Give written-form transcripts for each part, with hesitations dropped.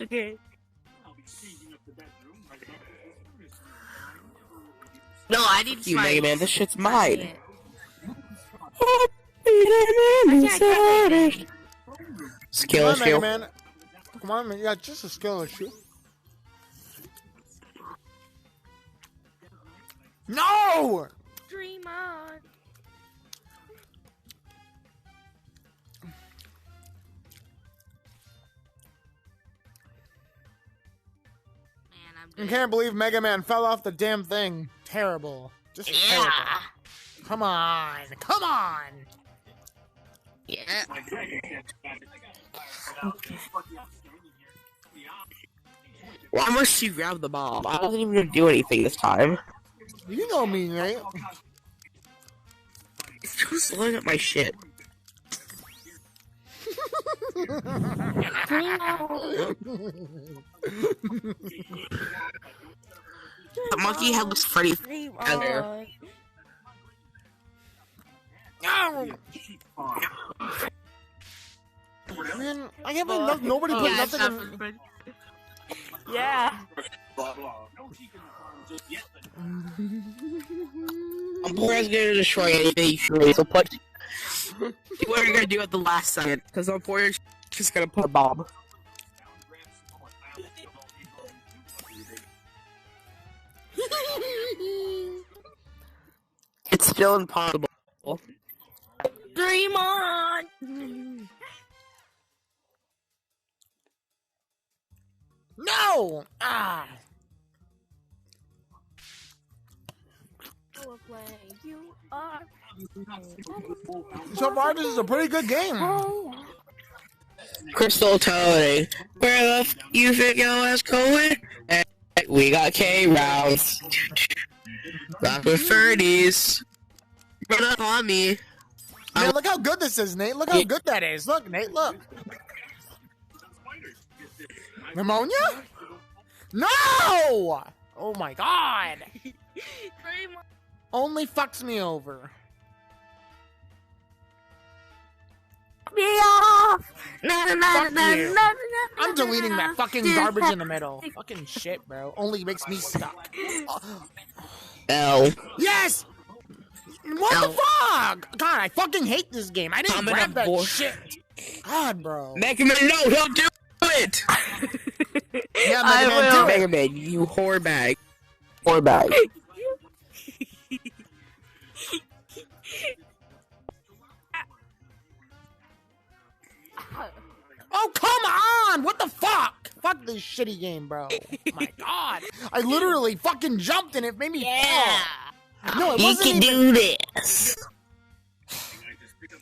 Okay. No, I need You, Mega Man, this shit's mine. Skill issue. Mega Man. Come on, man. Yeah, just a skill issue. No! Dream on. I can't believe Mega Man fell off the damn thing. Terrible. Just terrible. Come on. Come on! Yeah. Why must you grab the bomb? I wasn't even gonna do anything this time. You know me, right? Just look at my shit. The monkey head looks pretty there. Man, I can't believe nobody put nothing in. Yeah. I'm gonna destroy anything, so put. What are you gonna do at the last second? Because I'm just gonna put a bomb. It's still impossible. Dream on. No! Ah! You are. So far, this is a pretty good game. Crystal Tony, where the you think your ass going? And we got K rounds. Rock with 30s. Run up on me. Man, look how good this is, Nate. Look how good that is. Look, Nate, look. Pneumonia? No! Oh my god. Only fucks me over. Me off. Fuck you. I'm deleting that fucking garbage in the middle. Fucking shit, bro. Only makes me stuck. L. Yes! What the fuck? God, I fucking hate this game. I didn't grab that shit. God, bro. Mega Man, no, don't do it! Yeah, Mega Man, do it. Mega Man, you whore bag. Whore bag. Oh, come on! What the fuck? Fuck this shitty game, bro. Oh my god. I literally fucking jumped and it made me fall. No, it wasn't You can do this.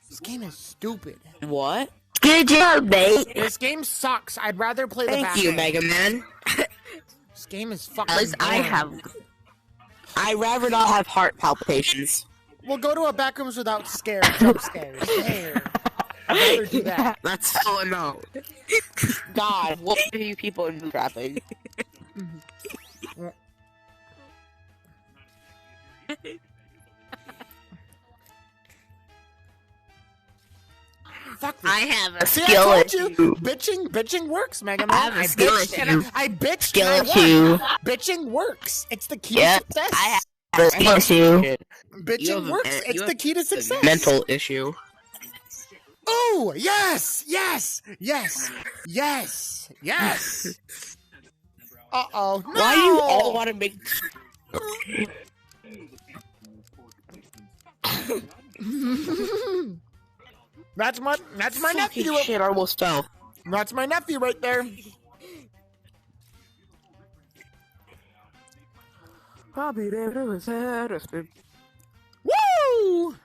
This game is stupid. What? Good job, mate. This game sucks. I'd rather play the back Thank you, end. Mega Man. This game is fucking At least I boring. have. I'd rather not have heart palpitations. We'll go to a back rooms without scares, jump scares. There. I'd rather do that. That's so no. God, what are you people in trapping? Fuck this. I have a See, skill I told you, issue. bitching works, Mega Man. I have a skill bitched and issue. I bitched Skill and I issue. won. Bitching works. It's the key Yeah, to success. I have a skill issue. Bitching works. It's the key to success. Mental issue. Oh, yes, yes, yes, yes, yes. Uh-oh, no! Why do you all want to make... That's my nephew. Fucking shit, almost fell. That's my nephew right there. Woo!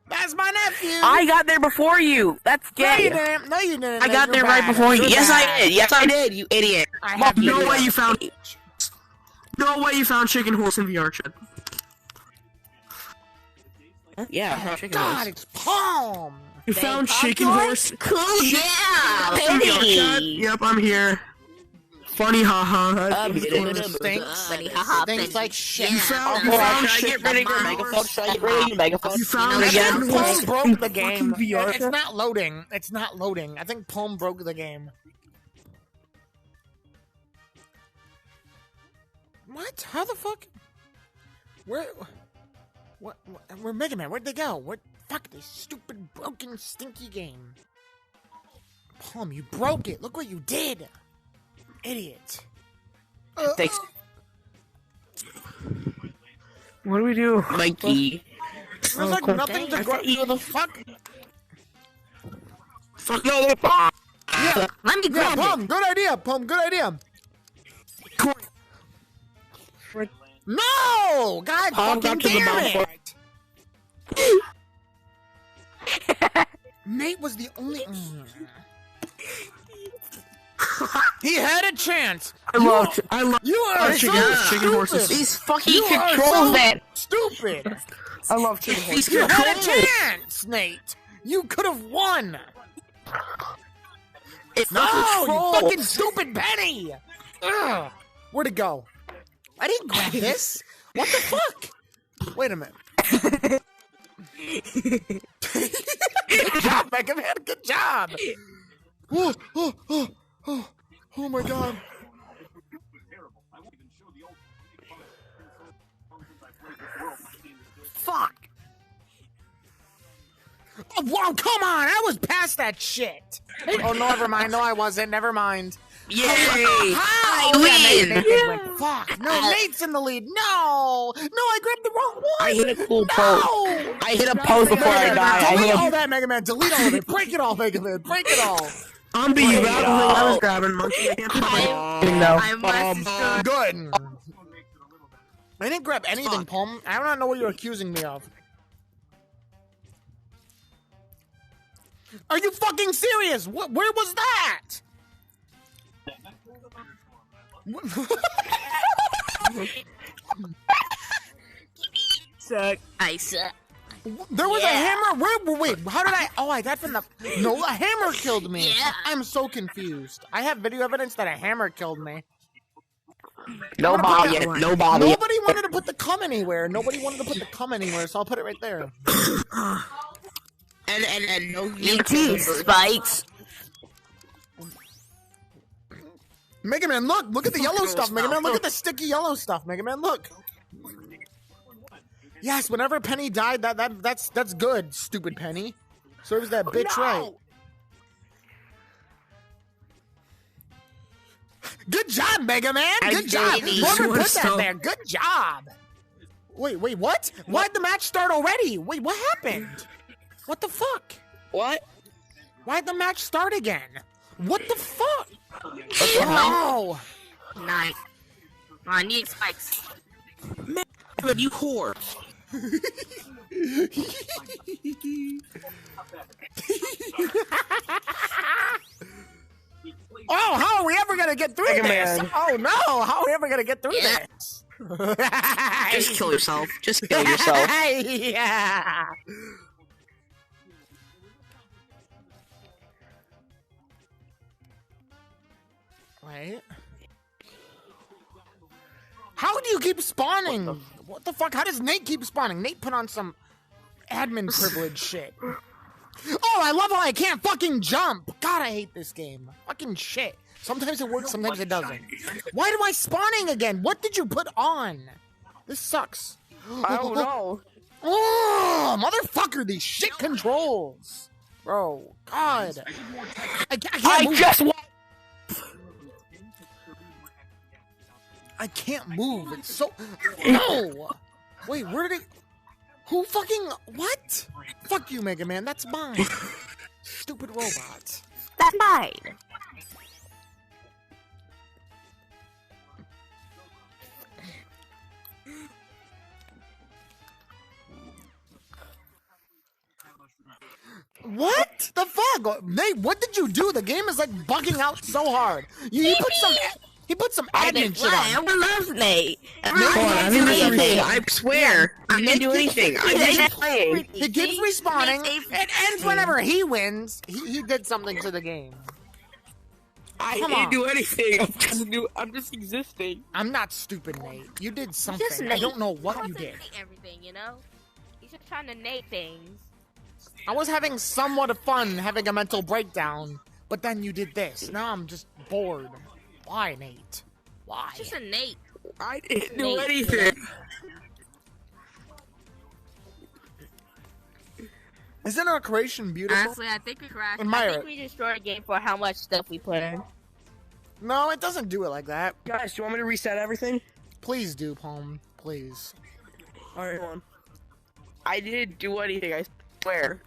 That's my nephew. I got there before you. That's No, you gay. didn't. No, you didn't. I got there right before you. Yes, I did. Yes, I did. You idiot. I have No video. way you found. No way you found chicken horse in VRChat. Yeah, I found chicken God, horse. it's Palm. You found chicken horse. Cool, yeah. in VRChat. Yep, I'm here. Funny, haha. Stinks. Funny, haha, Stinks like shit. You found Should I get rid of your megaphone? Should I get rid of your megaphone? You found I again? think Palm broke the game. VR. It's not loading. It's not loading. I think Palm broke the game. What? How the fuck? Where? What? Where Mega Man? Where'd they go? What? Fuck this stupid, broken, stinky game. Palm, you broke it. Look what you did. Idiot. Thanks. What do we do? Mikey. There's like nothing to grab. The fuck? Fuck no, they're bomb. Yeah. Let me Yeah, grab it. Palm, good idea, Palm, good idea. No! God Palm fucking got to the damn bomb it! Nate was the only... He had a chance! I love You are so chicken horses. stupid! these fucking You are controls, so man. stupid! I love chicken horses. You had a chance, Nate! You could have won! It's No, not you control. fucking stupid Penny! Ugh. Where'd it go? I didn't grab this! What the fuck? Wait a minute. Good job, Mega Man! Good job! Oh my god. Fuck! Oh, wow, come on! I was past that shit! Oh, no, never mind. No, I wasn't. Never mind. Yay! How? win. Nate win. Fuck! No, Nate's in the lead. No! No, I grabbed the wrong one! I hit a cool No! pose. I hit a pose before I died. I Delete hit all a... that, Mega Man. Delete all of it. Break it all, Mega Man. Break it all. I'm being Break it rattled. all. I was grabbing monkey. I can't I must have Good. I didn't grab anything, Palm. I don't know what you're accusing me of. Are you fucking serious? Where was that? suck. I suck. There was a Yeah. hammer. Wait, how did I? Oh, I got from the. No, a hammer killed me. Yeah. I'm so confused. I have video evidence that a hammer killed me. No bomb yet. No bomb yet. Nobody wanted to put the cum anywhere. Nobody wanted to put the cum anywhere, so I'll put it right there. And no. Me too, Spikes. Mega Man, look at the yellow stuff, Mega Man. Look at the sticky yellow stuff, Mega Man. Look. Yes, whenever Penny died, that's good, stupid Penny. Serves that bitch right. Good job, Mega Man. Good job. did it. Whoever put that So- there, good job. Wait, what? Why'd the match start already? Wait, what happened? What the fuck? What? Why'd the match start again? What the fuck? hell? No. Nice. I need Spikes. But you whore. Oh, how are we ever gonna get through Mega this? Man. Oh no, how are we ever gonna get through Yeah. this? Just kill yourself. Just kill yourself. Yeah. Wait. How do you keep spawning? What the fuck? How does Nate keep spawning? Nate put on some admin privilege shit. Oh, I love how I can't fucking jump. God, I hate this game. Fucking shit. Sometimes it works, sometimes it doesn't. Why am I spawning again? What did you put on? This sucks. I don't know. Oh, motherfucker, these shit controls. Bro, God. I can't move. I can't move. It's so... No! Wait, where did it... Who fucking... What? Fuck you, Mega Man. That's mine. Stupid robot. That's mine. What the fuck? Nate, what did you do? The game is like bugging out so hard. He put some admin shit I on. love Nate. Hold on, I didn't do anything. I swear. I didn't do anything. I Yeah. just playing. He keeps respawning. It ends whenever he wins. He did something to the game. I Come didn't on. do anything. I'm just existing. I'm not stupid, Nate. You did something. Just I Nate. don't know what you Wasn't did. Nate everything, you know? He's just trying to Nate things. I was having somewhat of fun having a mental breakdown, but then you did this. Now I'm just bored. Why, Nate? Why? It's just a Nate. I didn't do Nate, anything. Isn't our creation beautiful? Honestly, I think we crashed. Admire I think it. we destroyed the game for how much stuff we put in. No, it doesn't do it like that. Guys, do you want me to reset everything? Please do, Palm. Please. Alright, hold on. I didn't do anything, I swear.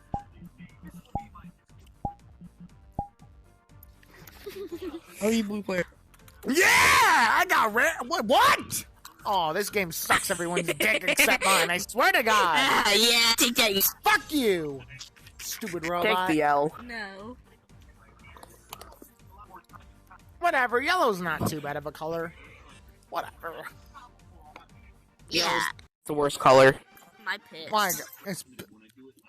Oh, you blue player. Yeah! I got red. What? Oh, this game sucks everyone's dick except mine. I swear to God. Ah, yeah, take that, you Fuck you. Stupid robot. Take the L. No. Whatever. Yellow's not too bad of a color. Whatever. Yeah. It's the worst color. My piss. My God.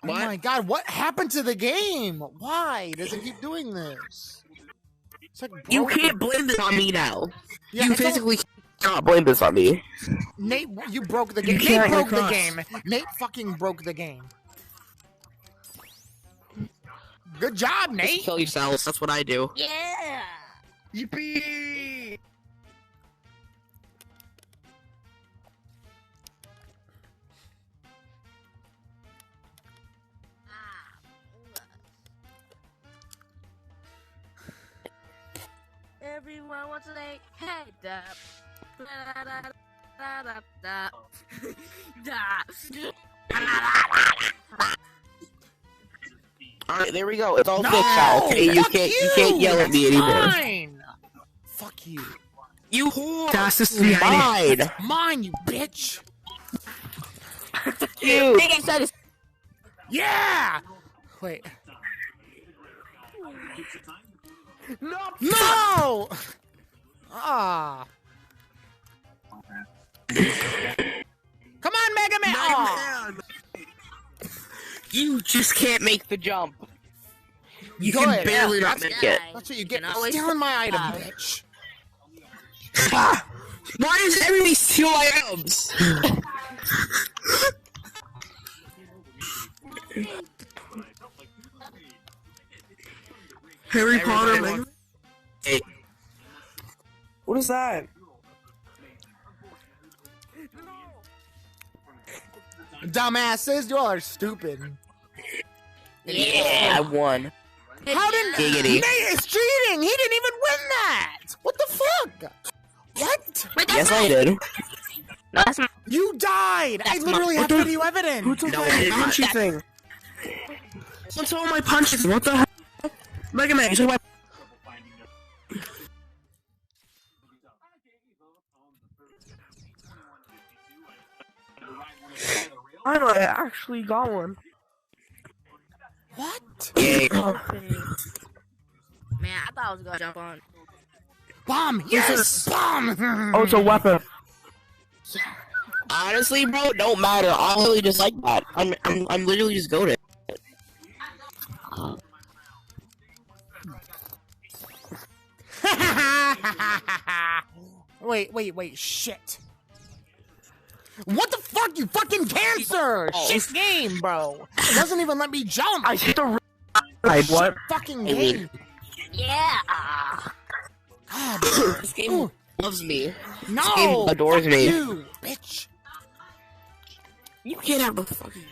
Oh What? my God. What happened to the game? Why does it keep doing this? It's like You broken. can't blame this on me now. Yeah, You it's all- physically cannot blame this on me. Nate, you broke the game. You Nate can't broke the cross. game. Nate fucking broke the game. Good job, Just Nate. kill yourselves, that's what I do. Yeah. Yippee! Everyone wants to lay head up. Da, da, da, da, da, da. Alright, there we go. It's all No! fixed now. Okay, you Fuck can't yell at me anymore. Mine. Fuck you. You whore! Das ist Mine! Mine, you bitch. You! Think I said it's Yeah. Wait. No! No. Ah. Come on, Mega Man. Aw. You just can't make the jump. You Good. can barely Yeah, not that's- make it. That's what you get Can for always- stealing my item, bitch. Ah! Why does everybody steal my items? Harry Potter. Everybody wants- Hey. What is that? Dumbasses, you all are stupid. Yeah, I won. How did Giggity. Nate is cheating? He didn't even win that. What the fuck? What? Wait, that's Yes, not I did. No, that's not. You died. I That's literally not- have video evidence. Who took No, my I did not. punchy thing? What's all my punches? What the hell? Mega Man, you took my. I know, I actually got one. What? Yay. Man, I thought I was gonna jump on. Bomb. Yes. Bomb. Oh, it's a weapon. Honestly, bro, don't matter. I'm literally just like that. I'm literally just goated. Wait. Shit. What the fuck, you fucking cancer! Oh. Shit game, bro. It doesn't even let me jump. I hit the right. What? Fucking I mean- game. Yeah. God. This game Ooh. loves me. No. game adores fuck me. You, bitch. You can't have the fucking.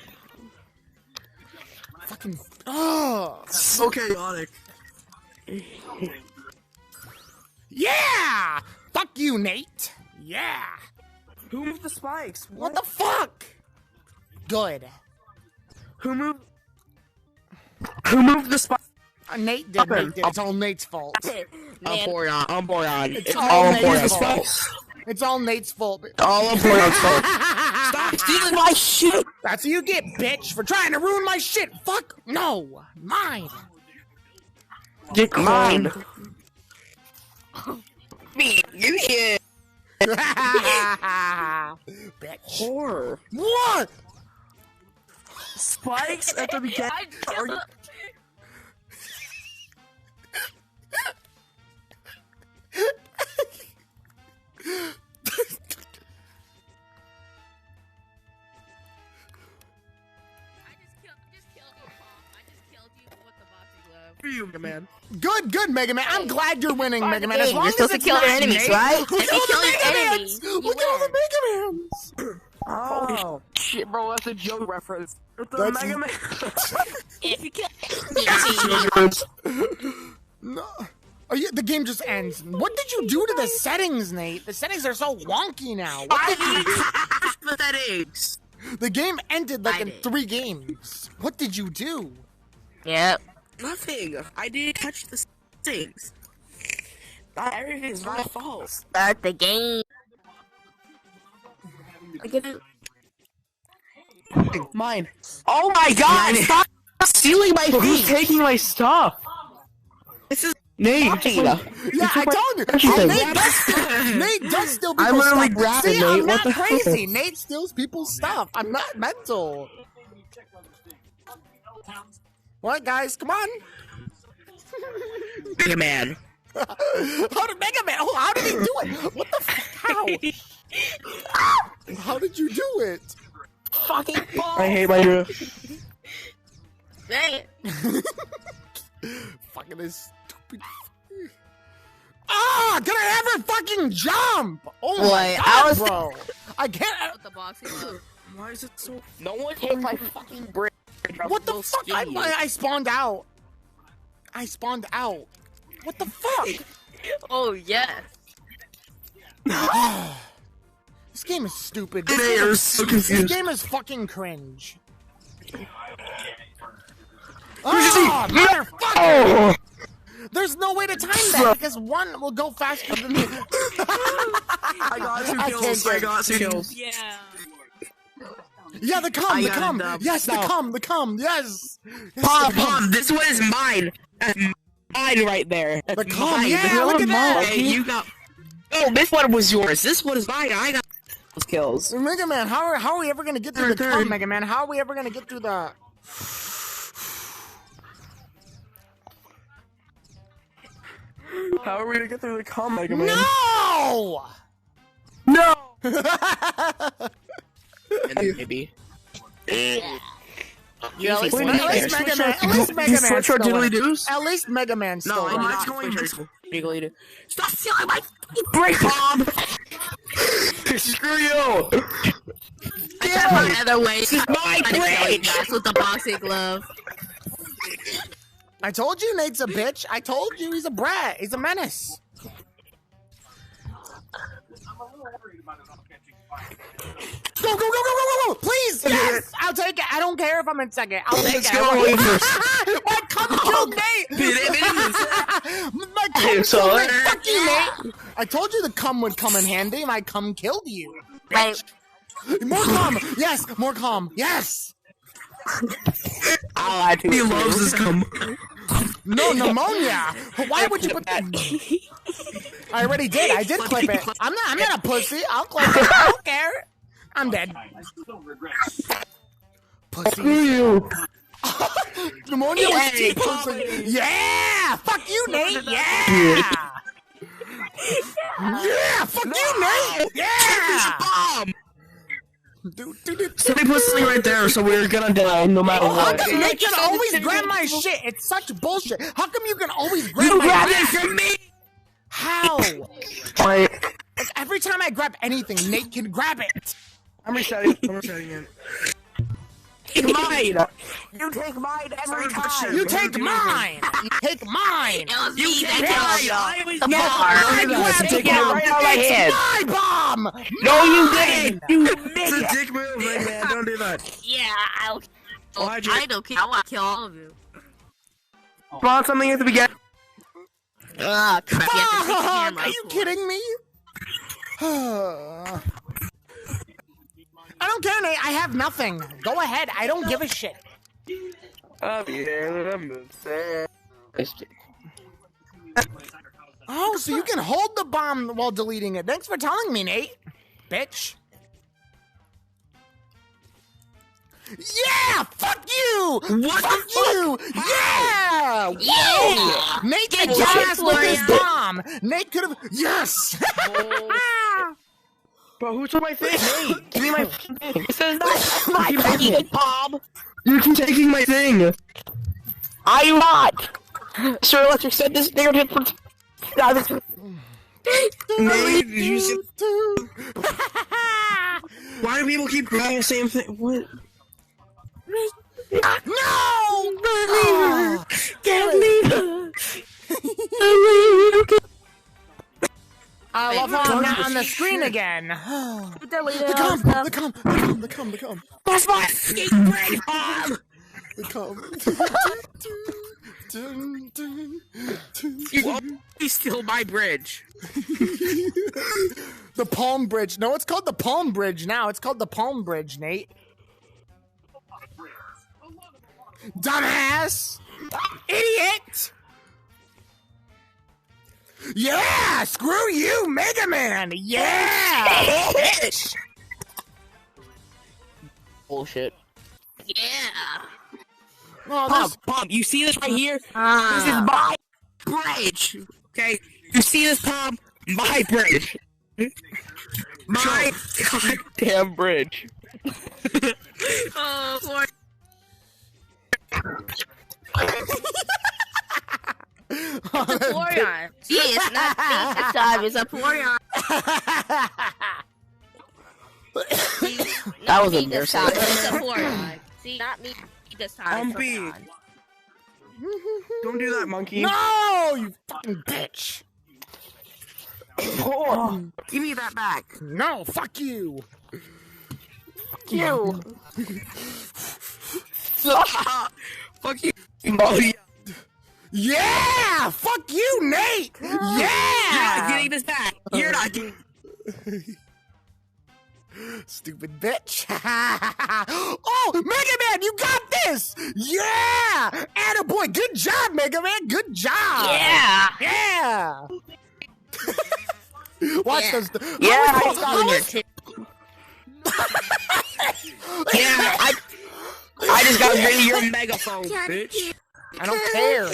Fucking. Oh. So chaotic. Yeah. Fuck you, Nate. Yeah. Who moved the spikes? What the fuck? Good. Who moved? Who moved the spikes? Nate did. Okay. Nate did. It's all Nate's fault. I'm Boreon. I'm Boreon. It's It's all all Nate's Boreon's fault. fault. It's all Nate's fault. All of Boreon's fault. Stop stealing my shit! That's what you get, bitch, for trying to ruin my shit. Fuck. No. Mine. Mine. Me. You can't. Bitch. Whore. What? Spikes at the beginning. Are you- I just killed you, Paul. I just killed you with the boxing glove. for you, Mega Man. Good, Mega Man. I'm glad you're winning, Part Mega of the Man. As game, long you're as supposed to it's kill your not enemies, Nate. right? Look If at you all kill the your Mega enemy, Mans. you Look at all the win. Mega Mans. Oh shit, bro, that's a joke reference. It's the That's- Mega Man. If you kill No. Oh, yeah, the game just ends. What did you do to the settings, Nate? The settings are so wonky now. What did you do? Pathetics. The game ended like I in did. 3 games. What did you do? Yep. Nothing. I didn't touch the things. Not everything's my fault. Start the game. Mine. Oh my god! Stop stealing my Who's things! taking my stuff? This is Nate, Yeah, I told you. everything. Nate does steal I people's literally stuff. grabbed See, it, I'm Nate. not What the hell? crazy. Nate steals people's stuff. I'm not mental. What, guys? Come on. Mega Man. How did Mega Man? Oh, how did he do it? What the fuck? How? How did you do it? Fucking ball. I hate my group. Dang it. Fucking this stupid. Ah! Can I ever fucking jump? Oh my Boy, god, I was- bro! I can't. With the boxing glove. Why is it so? No one take my fucking brain. What the fuck? I spawned out. I spawned out. What the fuck? Oh yes. This game is stupid. Nate, This, I game was is, so this confused. game is fucking cringe. Oh, motherfucker! Oh! There's no way to time that because one will go faster than the I got 2 I kills. can't I got 2 kills. Yeah. Yeah, the cum, I the got cum. a dub. Yes, the No. cum, yes. Yes, Pom, the cum. Pom, this one is mine. That's mine right there. That's The cum, mine. yeah, look at that. Hey, you got. Oh, this one was yours. This one is mine. I got those kills. Mega Man, how are we ever gonna get through the Third. cum, Mega Man? How are we ever gonna get through the? How are we gonna get through the com, Mega Man? No! No! Maybe. You always Wait, win. At least Mega Mega Man, Man, at least you Mega Man switch our still diddly wins. doos? At least Mega Man still No, wins. I'm not not going going to. Legally to. Stop stealing my fucking break bomb! Screw you! Yeah. Other way. This is my bridge! That's with the boxing glove. I told you Nate's a bitch. I told you he's a brat. He's a menace. Go, go, go, go, go, go, go! Please, yes! I'll take it. I don't care if I'm in second. I'll take Let's it. go, Wafers. My cum killed Nate! My cum So, killed Nate! Fuck you, Nate! I told you the cum would come in handy. My cum killed you. Right. More cum! Yes! More cum! Yes! I'll add to He it. loves this cum. No pneumonia! Why would you put that? I already did. I did clip it. I'm not a pussy. I'll clip it. I don't care. I'm dead. Screw Pussy. you! Pneumonia was Hey, pussy. Yeah! Fuck you, Nate. Yeah! Yeah! Fuck you, Nate. Yeah! Bomb! Somebody put something right there, so we're gonna die no matter How what. come Nate can always grab my shit? It's such bullshit. How come you can always grab You my grabbed it shit? from me! How? Like, Like, every time I grab anything, Nate can grab it. I'm resetting. I'm resetting it. Take mine! You take mine every time! You take mine. You take mine. It was You me take that killed mine! you. I was The no, bar. I Look at that, grabbed it's the taking it bomb. right out of my It's hand. my bomb. No, you Mine. didn't! You It's a idiot! dick move, Mega Man. Don't do that. Yeah, I'll. Why'd you- I don't care. I want to kill all of you. Spawn something at the beginning. Ugh, crap. You have to take the Fuck! camera. Are you kidding me? I don't care, Nate. I have nothing. Go ahead. I don't give a shit. Oh, so you can hold the bomb while deleting it. Thanks for telling me, Nate. Bitch. Yeah! Fuck you! What Fuck the you! Yeah! Yeah! Nate Good could job, ass with his Florian. bomb. Nate could have. Yes! Bro, who took my thing? Hey, give me my thing. This is not my fucking bomb! You keep taking my thing. I'm not! Sir Electric said this narrative for... Nate, did you see... Why do people keep crying the same thing? What? No! Can't leave her. I love how I'm not on the screen again. The cum. That's my skateboard bomb! The cum. You always steal my bridge. The Palm Bridge. No, it's called the Palm Bridge now. It's called the Palm Bridge, Nate. Dumbass! Idiot! Yeah! Screw you, Mega Man! Yeah! Bullshit. Yeah. Oh, Pom, you see this right here? This is my bridge. Okay? You see this, Pom? My bridge. My goddamn bridge. Oh, poor. It's a Porygon. See, it's not me this time. It's a Porygon. That was me this time. embarrassing. It's a Porygon. See, not me this time. It's a Bumpy. Porygon. Don't do that, monkey. no! You fucking bitch! Oh, give me that back. No, fuck you! You. Fuck you, Molly. Yeah! Fuck you, Nate! You're not Yeah! getting this back. You're not getting. Stupid bitch. Oh, Mega Man, you got this! Yeah! Attaboy, good job, Mega Man, good job! Yeah. Yeah! Watch Yeah. those. Yeah, How I is- Calling your tip. Yeah, I just got rid of your megaphone, bitch. I don't care.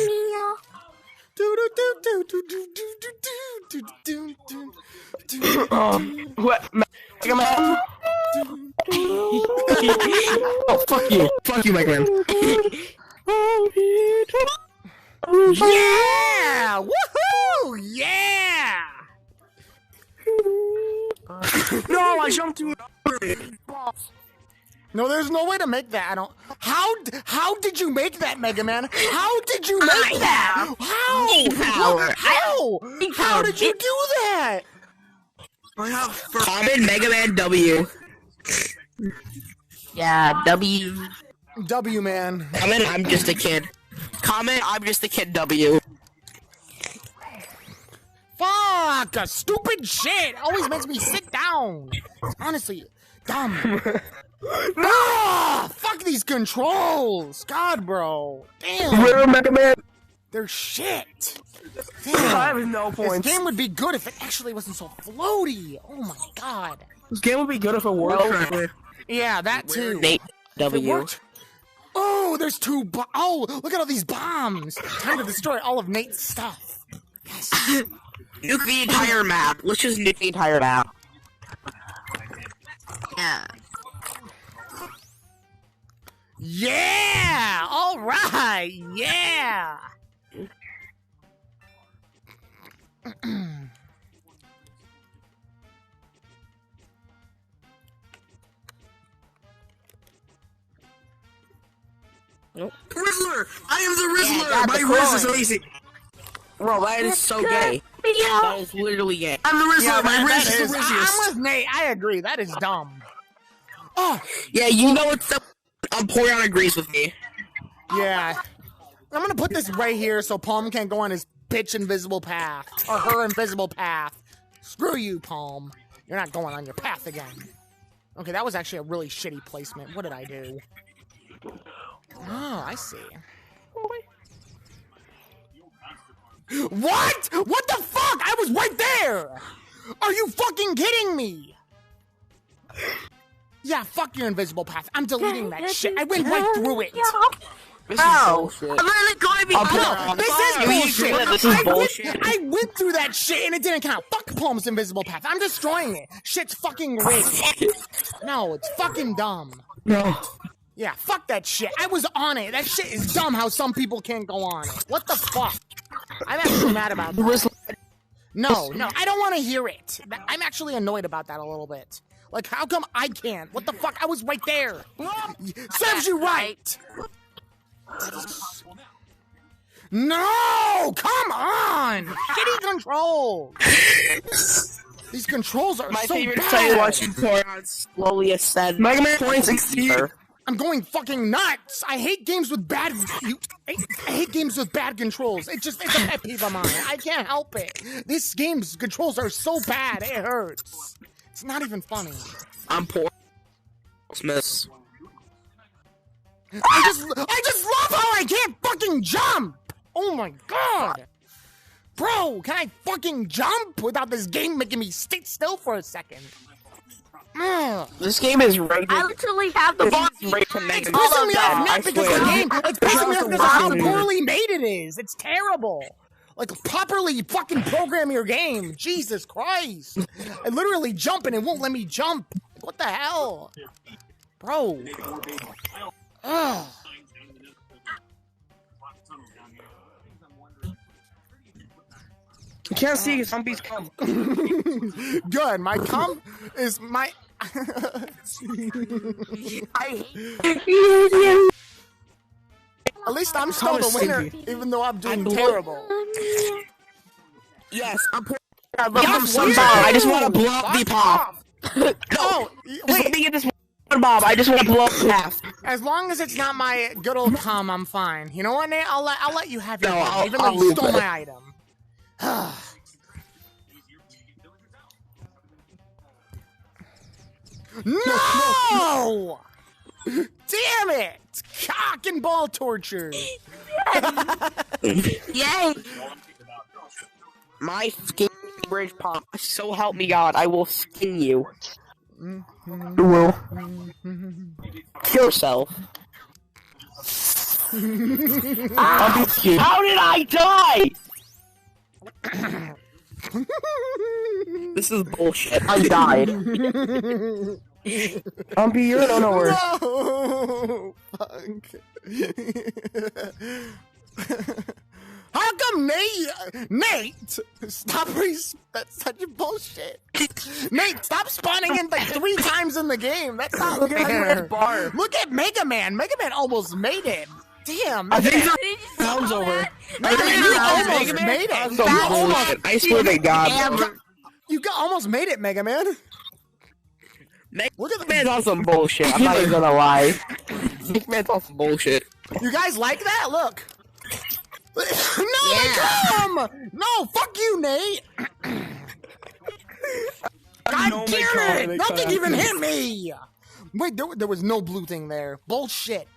What? Mega Man? Oh, fuck you. Fuck you, Mega Man. Yeah! Woohoo! Yeah! No, I jumped through. No, there's no way to make that. I don't. How did you make that, Mega Man? How did you make that? How? power. How? How did you do that? Common Mega Man W. Yeah, W. W, man. Comment, I'm just a kid. Comment, I'm just a kid W. Fuck! Stupid shit! Always makes me sit down. Honestly, dumb. Ah! Fuck these controls! God, bro. Damn. Little Mega Man. They're shit. I Damn. have no This points. game would be good if it actually wasn't so floaty. Oh my god. This game would be good if it worked correctly. Yeah, that too. Nate If it W. worked. Oh, there's two. Oh, look at all these bombs. Time to destroy all of Nate's stuff. Yes. Nuke the entire map. Let's just nuke the entire map. Yeah. Yeah! All right! Yeah! Rizzler! I am the Rizzler! got My the Riz is coin. amazing! Bro, that is so gay. That is literally gay. I'm the Rizzler! Yeah, my that Riz is the I'm Rizziest! with Nate. I agree. That is dumb. Oh, Yeah, you know what's up? Porygon agrees with me. yeah. I'm gonna put this right here so Palm can't go on his bitch invisible path. Or her invisible path. Screw you, Palm. You're not going on your path again. Okay, that was actually a really shitty placement. What did I do? Oh, I see. What? What the fuck? I was right there! Are you fucking kidding me? Yeah, fuck your invisible path. I'm deleting that shit. I went right through it. This is bullshit. I'm really going to be I'll This Sorry, is you bullshit. agree that this is bullshit? I went through that shit and it didn't count. Fuck Palm's invisible path. I'm destroying it. Shit's fucking rigged. No, it's fucking dumb. No. Yeah, fuck that shit. I was on it. That shit is dumb how some people can't go on it. What the fuck? I'm actually mad about that. No, I don't want to hear it. I'm actually annoyed about that a little bit. Like, how come I can't? What the fuck? I was right there. Serves you right. No! Come on! Shitty control! These controls are My so favorite bad. site watching porn slowly ascend. Mega Man 2016. I'm going fucking nuts. I hate games with bad. I hate games with bad controls. It's a pet peeve of mine. I can't help it. This game's controls are so bad. It hurts. It's not even funny. I'm poor. Miss. I just love how I can't fucking jump. Oh my god. Bro, can I fucking jump without this game making me sit still for a second? This game is rated. I literally have the box. It's pissing me off not because of the game. It's pissing me off because of how poorly made it is. It's terrible. Like, properly fucking program your game. Jesus Christ. I literally jump and it won't let me jump. Like, what the hell? Bro. Ugh. You can't see zombies come. Good. My cum is my... I hate you. At least I'm still the winner, even though I'm doing terrible. Yes, I'm poor. I just want to blow up the pop. Oh, Just let me get this one bomb. I just want to blow up half. as long as it's not my good old cum, I'm fine. You know what, Nate? I'll let you have your cum, even though I'll you leave stole it. my item. No! Damn it! Cock and ball torture. Yay! My skin bridge pop. So help me God, I will skin you. You will. Kill yourself. How did I die? This is bullshit. I died. You're no nowhere. No! Fuck. How come Nate? Stop that's such bullshit. Nate, stop spawning in like 3 times in the game. That's not fair. Look at Mega Man. Mega Man almost made it. Damn. I think Did you just sounds do over. that? Mega Man, you almost made it. So bullshit. I swear to God. You almost made it, Mega Man. Look at the man's on some bullshit. I'm not even gonna lie. This man's on some bullshit. You guys like that? Look. No, Yeah. come! No, fuck you, Nate. God damn it! Nothing even hit me. Wait, there was no blue thing there. Bullshit.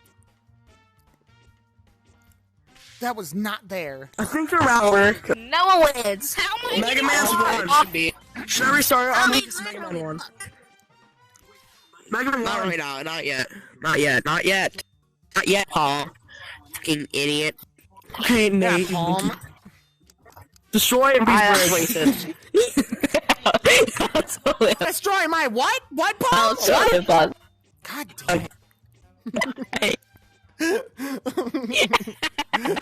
That was not there. I think you're out work. No one wins. How many? Mega Man's one should be. Should I restart? I'll make this Mega Man one. Mega Man. Not right now. Not yet. Not yet. Not yet. Not yet, Paul. Fucking idiot. Okay, Yeah, Nate. Palm. Destroy and be racist. Destroy my what? What, Oh, Palm? sorry, What? God damn.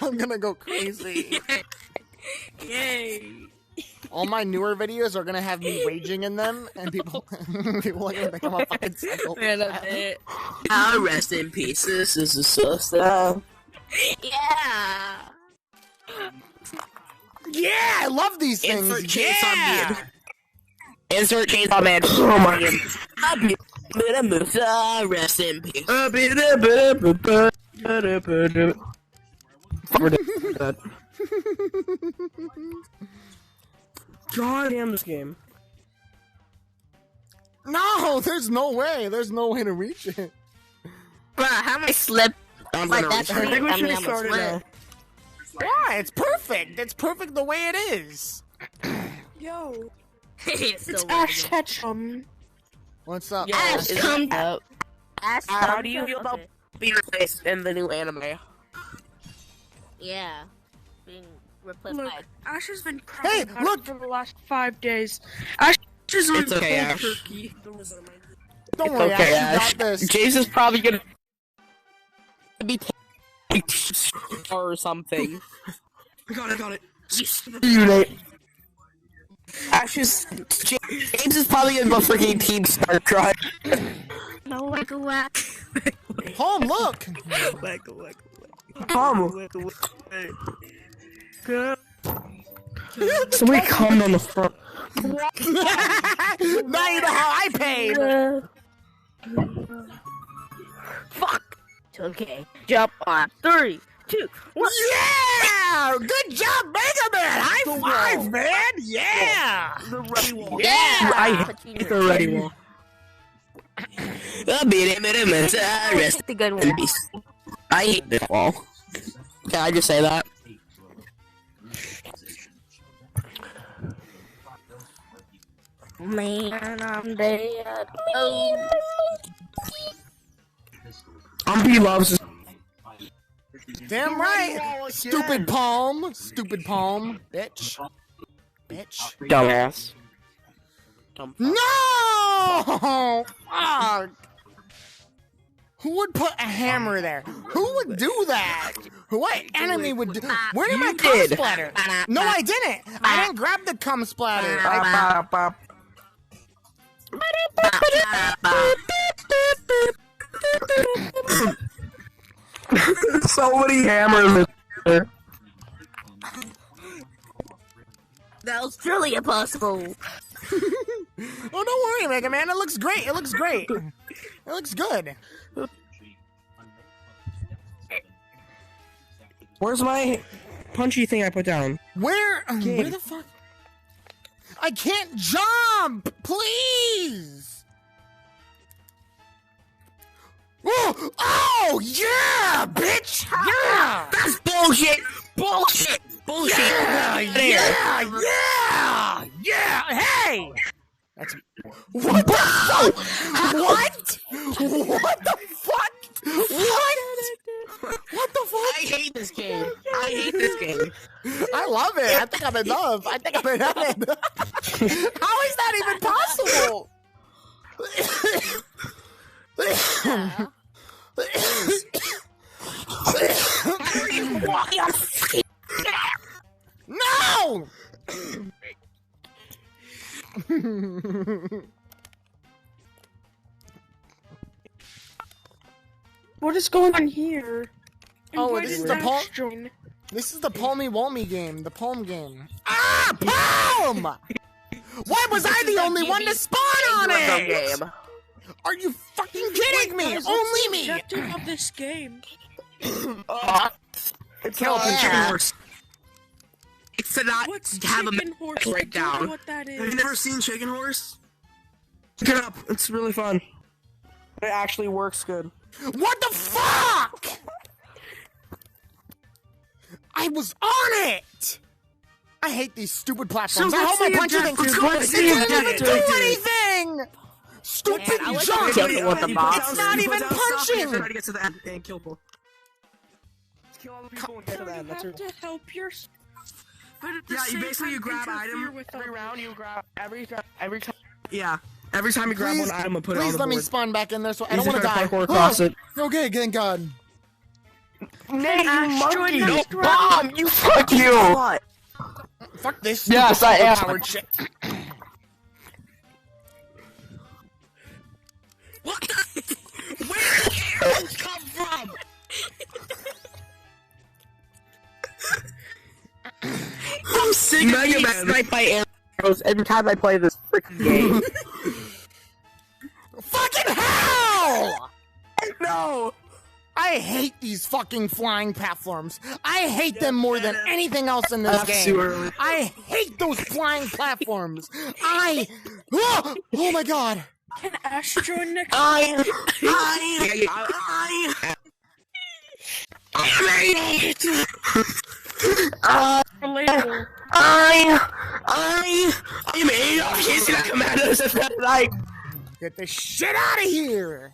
I'm gonna go crazy. Yay! All my newer videos are gonna have me raging in them, and people are gonna think I'm a fucking psychopath. I'll rest in peace. This is so sad. Yeah. Yeah, I love these things. Insert Chainsaw Yeah. Man. Insert Chainsaw Man. Oh my God. Rest in peace. God damn this game. No, there's no way. There's no way to reach it. Bruh, how many slip? I'm Like gonna that's restart. I I think we mean, should I'm restart it split. now. Why? It's perfect. It's perfect the way it is. Yo. It's It's still Ash working. Ketchum. What's up? Yo, Ash, is come it- up. Ash, How come do you up. feel about Okay. being replaced in the new anime? Yeah, being replaced Look, by. Ash has been crying Hey, about look! it for the last 5 days. Ash is on It's okay, cold Ash. turkey. Don't It's worry, okay, Ash. You Ash. got this. James is probably gonna be or something. I got it. You Nate. Actually, James is probably in the freaking Team Star Trek. No, whack. Home, look. Somebody come on the front. Now you know how I paid. Fuck. Okay. Jump on 3, 2, 1. Yeah! Good job, Mega Man! High five, man! Yeah! The ready wall. Yeah! I hate the ready wall. Hit the good one. I hate this wall. Can I just say that? Man, I'm dead. Oh. Umpy loves. Damn right! Stupid palm! Stupid palm! Bitch! Bitch! Dumbass. No! Fuck! Who would put a hammer there? Who would do that? What enemy would do? Where did my cum splatter? No, I didn't! I didn't grab the cum splatter! So many hammers. That was truly impossible. Oh, don't worry, Mega Man. It looks great. It looks great. It looks good. Where's my punchy thing I put down? Where the fuck? I can't jump! Please! Oh yeah, bitch! Yeah! That's bullshit! Bullshit! Bullshit! Yeah! Hey! That's what the fuck? What? What the fuck? What? What the fuck? I hate this game. I hate this game. I love it. I think I'm in love. I think I'm in heaven. How is that even possible? How are you walking on fucking... No! What is going on here? Oh, Why this is did the Dash palm. join? This is the Palmy Walmy game. The palm game. Ah, palm! Why was I the only one to spawn on it? Game. Are you fucking kidding me? Guys, Only what's the me. objective of this game? It's Kill not people. chicken horse. It's to not What's have a chicken horse? I break don't know down. what that Have you is. never seen Chicken Horse? Look it up. It's really fun. It actually works good. What the fuck? I was on it. I hate these stupid platforms. So I what's hope my the punch thing. objective? It What's the didn't even objective? do anything. Stupid Man, I like jump. to kill with the box. It's not even punching. Try to get to the end and kill people. Kill all the people and get to the end. You That's have your... to help yourself. But at the Yeah, same you basically time, you grab interfere item with every others. round. You grab every time. Yeah, every time you grab Please, one item and put it on please the let board. me spawn back in there so I You don't just want to die. gotta parkour across it. Okay, thank God. Nate, Ash, join next round. bomb! You fuck you! What? Fuck this. Yes, stupid I am. overpowered shit. What the? Where did the arrows come from? I'm sick of being sniped by arrows every time I play this freaking game. Fucking hell! No! I hate these fucking flying platforms. I hate them more than anything else in this That's too game. early. I hate those flying platforms. Oh my god. Can Ash join next? I made it! Relatable. I made it! He's gonna come at us at that night! Get the shit out of here!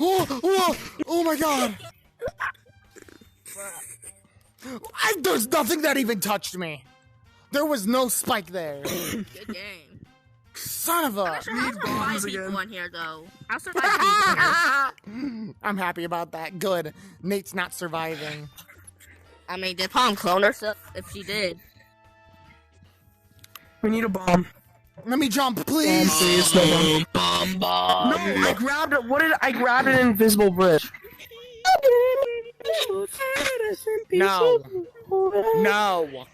Oh my god! There's nothing that even touched me. There was no spike there. Good game. Son of a. I'm not sure how Need to bombs survive people again. in here, though. I'll survive people. I'm happy about that. Good. Nate's not surviving. I mean, did Palm clone herself? If she did. We need a bomb. Let me jump, please. Please, no Bomb bomb. bomb. No, I grabbed it. What did I grabbed an invisible bridge? No. No.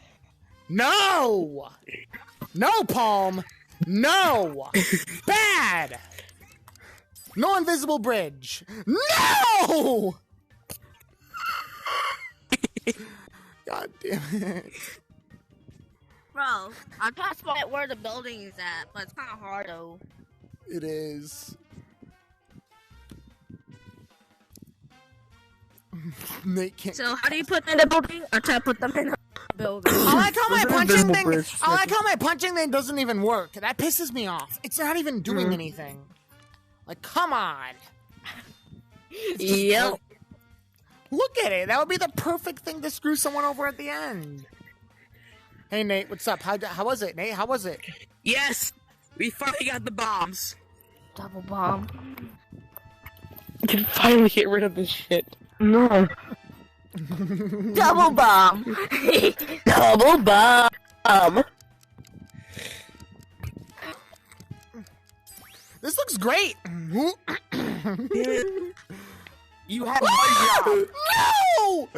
No. No, Palm. No. Bad. No invisible bridge. No. God damn it. Bro, I'm trying to spot where the building is at, but it's kind of hard though. It is. Nate can't. So how do you put them in the building? I try to put them in the building. I like how my There's an punching invisible thing. bridge. I like how my punching thing doesn't even work. That pisses me off. It's not even doing anything. Like, come on. Yep. Look at it. That would be the perfect thing to screw someone over at the end. Hey Nate, what's up? How was it, Nate? How was it? Yes, we finally got the bombs. Double bomb. We can finally get rid of this shit. No. Double bomb. Double bomb. This looks great. You had one job. No!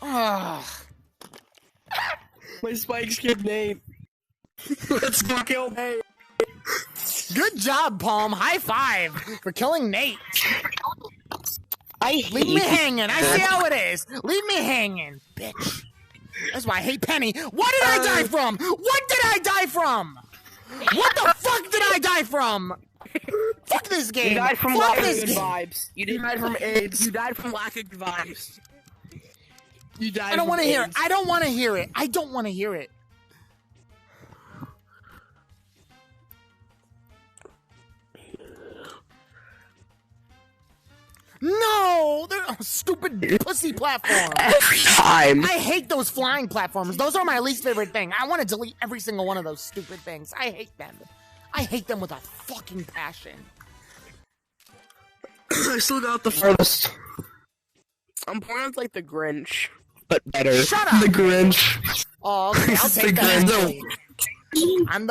Ah. My spikes killed Nate. Let's go kill Nate. Good job, Palm. High five for killing Nate. I hate Leave me hanging. I see how it is. Leave me hanging, bitch. That's why I hate Penny. What did I die from? What did I die from? What the fuck did I die from? Fuck this game. You died from Fuck lack of this good game. vibes. You died from AIDS. You died from lack of good vibes. You died I don't from want to hear it. AIDS. I don't want to hear it. I don't want to hear it. No, they're a stupid pussy platform. every time. I hate those flying platforms. Those are my least favorite thing. I want to delete every single one of those stupid things. I hate them. I hate them with a fucking passion. I still got the furthest. I'm playing like the Grinch. But better. Shut up. The Grinch. Oh, okay, I'll He's take the that. Grinch.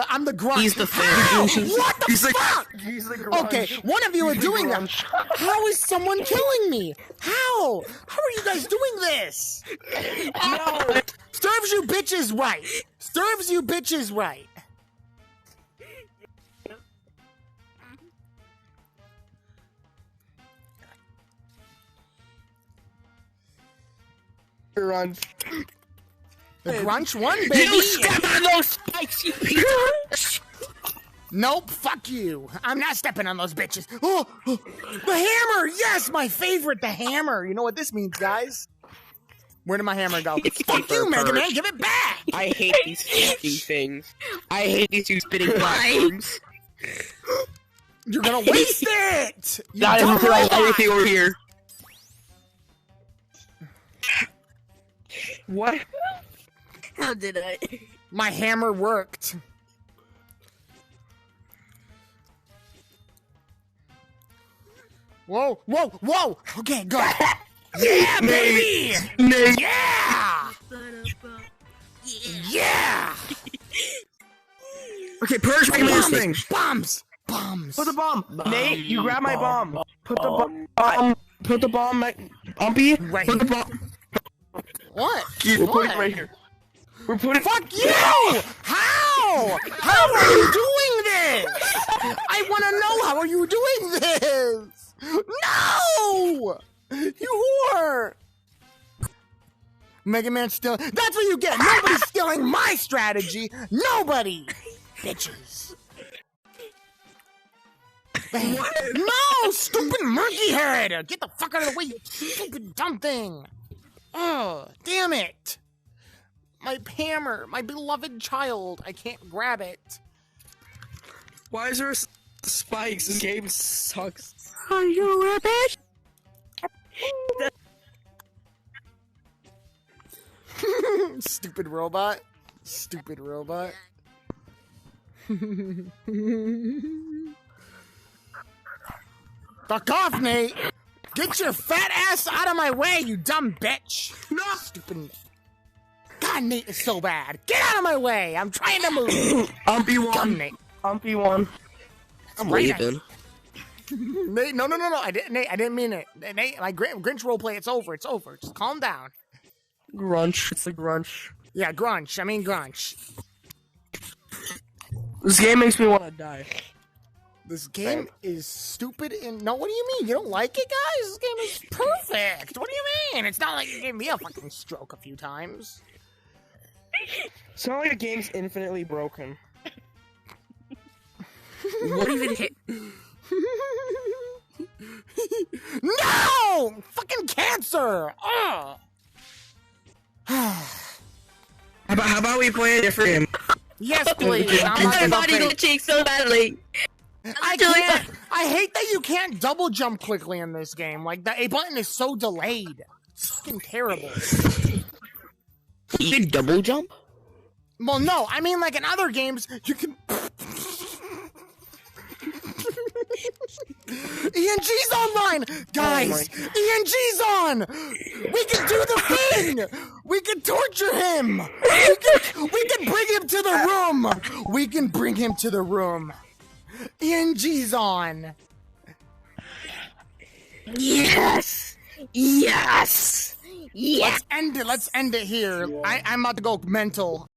I'm the grunt. He's the How? fan. What the He's the fuck? He's the Grinch. Okay, one of you are He's the doing that. Grinch. How is someone killing me? How? How are you guys doing this? No. Serves you bitches right. Serves you bitches right. Run. The grunch one, baby. You step on those spikes, you piece of... Nope, fuck you. I'm not stepping on those bitches. Oh, oh, the hammer! Yes, my favorite, the hammer. You know what this means, guys? Where did my hammer go? Fuck you, Mega Man, give it back! I hate these fucking things. I hate these two spitting platforms. You're gonna waste it! You Not dumb even throwing robot! everything over here. What? How did I? My hammer worked. Whoa, whoa, whoa! Okay, good. Yeah, baby! Nate. Yeah! Yeah! Okay, Purge Mega Man's thing. Bombs! Bombs! Put the bomb. Nate, you grab my bomb. Put the bomb. Put the bomb. Umpy. Right Put the here. bomb. What? We're putting What? it right here. We're putting. Fuck you! How? How are you doing this? I want to know, how are you doing this? No! You whore! Mega Man still. That's what you get! Nobody's stealing my strategy! Nobody! Bitches. No! Stupid monkey head! Get the fuck out of the way, you stupid dumb thing! Oh, damn it! My hammer, my beloved child. I can't grab it. Why is there spikes? This game sucks. Are you a bitch? Stupid robot. Stupid robot. Fuck off, Nate! Get your fat ass out of my way, you dumb bitch! No, stupid. God, Nate is so bad. Get out of my way! I'm trying to move. Umpy one. Come, Nate. Umpy one. I'm right. leaving. Nate, no. Nate, I didn't mean it. Nate, my Grinch roleplay, it's over. It's over. Just calm down. Grunch. It's a grunch. Yeah, Grunch. I mean Grunch. This game makes me want to die. This game is stupid and... No, what do you mean? You don't like it, guys? This game is perfect. What do you mean? It's not like you gave me a fucking stroke a few times. It's not like the game's infinitely broken. What even hit? No! Fucking cancer! Ugh! How about we play a different game? Yes, please. I'm not gonna Everybody fake. glitching so badly. I can't. I hate that you can't double jump quickly in this game. Like, the A button is so delayed. It's fucking terrible. You can double jump? Well, no. I mean, like, in other games, you can... ENG's online! Guys! ENG's on! We can do the thing! We can torture him! We can bring him to the room! We can bring him to the room. ENG's on! Yes! Yes! Yes! Let's end it here. I'm about to go mental.